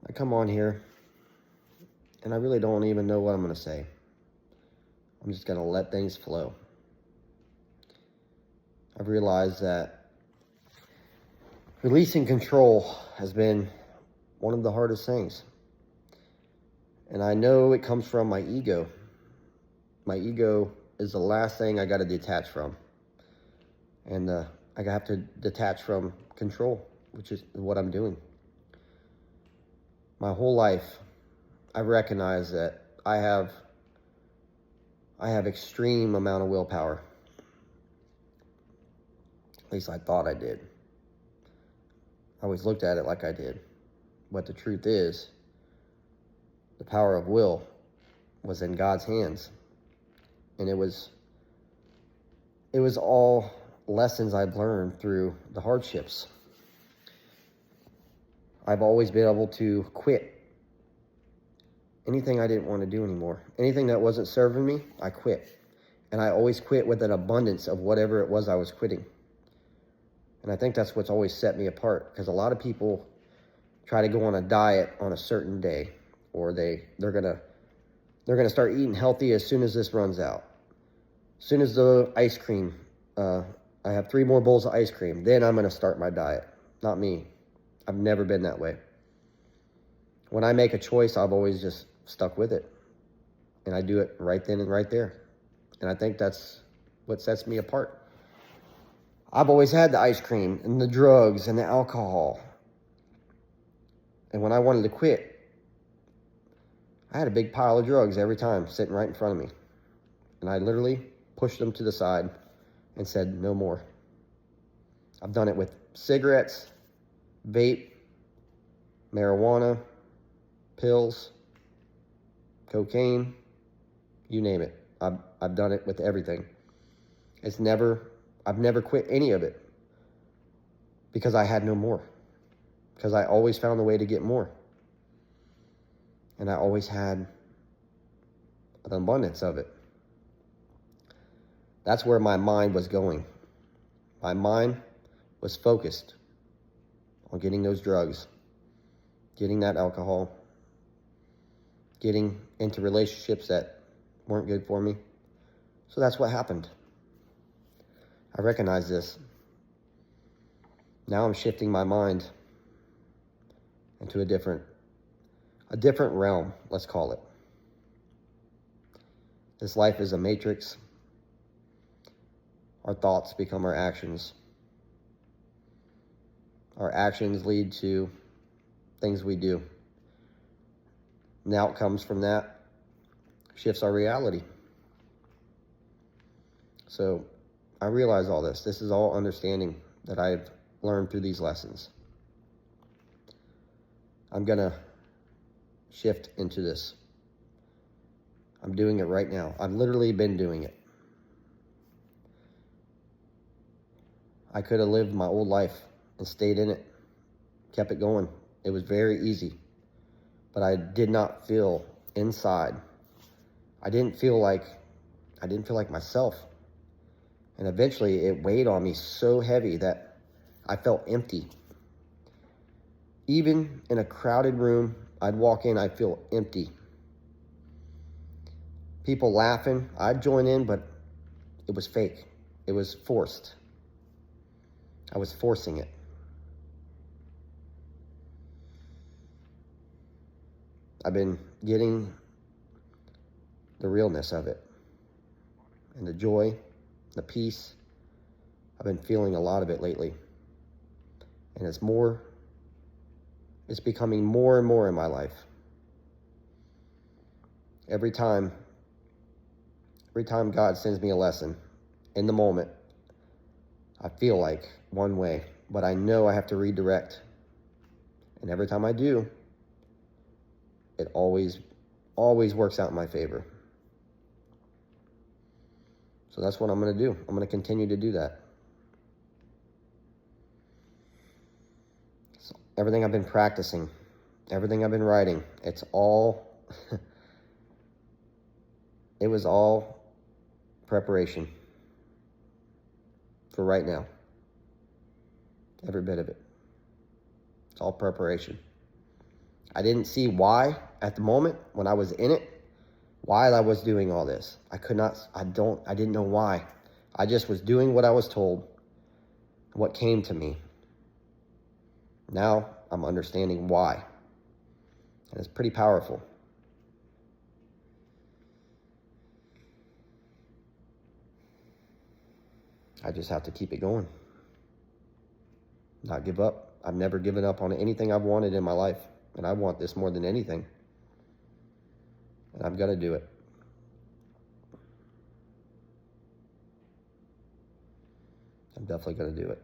I come on here and I really don't even know what I'm going to say. I'm just going to let things flow. I've realized that releasing control has been one of the hardest things. And I know it comes from my ego. My ego is the last thing I got to detach from. And I have to detach from control, which is what I'm doing. My whole life, I recognize that I have extreme amount of willpower. At least I thought I did. I always looked at it like I did. But the truth is, the power of will was in God's hands. And it was all lessons I've learned through the hardships. I've always been able to quit anything I didn't want to do anymore. Anything that wasn't serving me, I quit. And I always quit with an abundance of whatever it was I was quitting. And I think that's what's always set me apart, because a lot of people try to go on a diet on a certain day, or they're gonna start eating healthy as soon as this runs out. As soon as the ice cream, I have 3 more bowls of ice cream, then I'm gonna start my diet. Not me. I've never been that way. When I make a choice, I've always just stuck with it. And I do it right then and right there. And I think that's what sets me apart. I've always had the ice cream and the drugs and the alcohol. And when I wanted to quit, I had a big pile of drugs every time sitting right in front of me. And I literally pushed them to the side and said, no more. I've done it with cigarettes, vape, marijuana, pills, cocaine, you name it. I've done it with everything. I've never quit any of it because I had no more. Because I always found a way to get more. And I always had an abundance of it. That's where my mind was going. My mind was focused on getting those drugs, getting that alcohol, getting into relationships that weren't good for me. So that's what happened. I recognize this. Now I'm shifting my mind into a different realm, let's call it. This life is a matrix. Our thoughts become our actions. Our actions lead to things we do. And the outcomes from that shifts our reality. So I realize all this. This is all understanding that I've learned through these lessons. I'm going to shift into this. I'm doing it right now. I've literally been doing it. I could have lived my old life and stayed in it, kept it going. It was very easy. But I did not feel inside. I didn't feel like myself. And eventually it weighed on me so heavy that I felt empty. Even in a crowded room, I'd walk in, I'd feel empty. People laughing, I'd join in, but it was fake. It was forced. I was forcing it. I've been getting the realness of it, and the joy, the peace. I've been feeling a lot of it lately. And it's becoming more and more in my life. Every time God sends me a lesson, in the moment, I feel like one way, but I know I have to redirect. And every time I do, it always works out in my favor. So that's what I'm going to do. I'm going to continue to do that. So everything I've been practicing, everything I've been writing, it was all preparation for right now. Every bit of it. It's all preparation. I didn't see why at the moment when I was in it, why I was doing all this. I didn't know why. I just was doing what I was told, what came to me. Now I'm understanding why. And it's pretty powerful. I just have to keep it going. Not give up. I've never given up on anything I've wanted in my life. And I want this more than anything. And I'm going to do it. I'm definitely going to do it.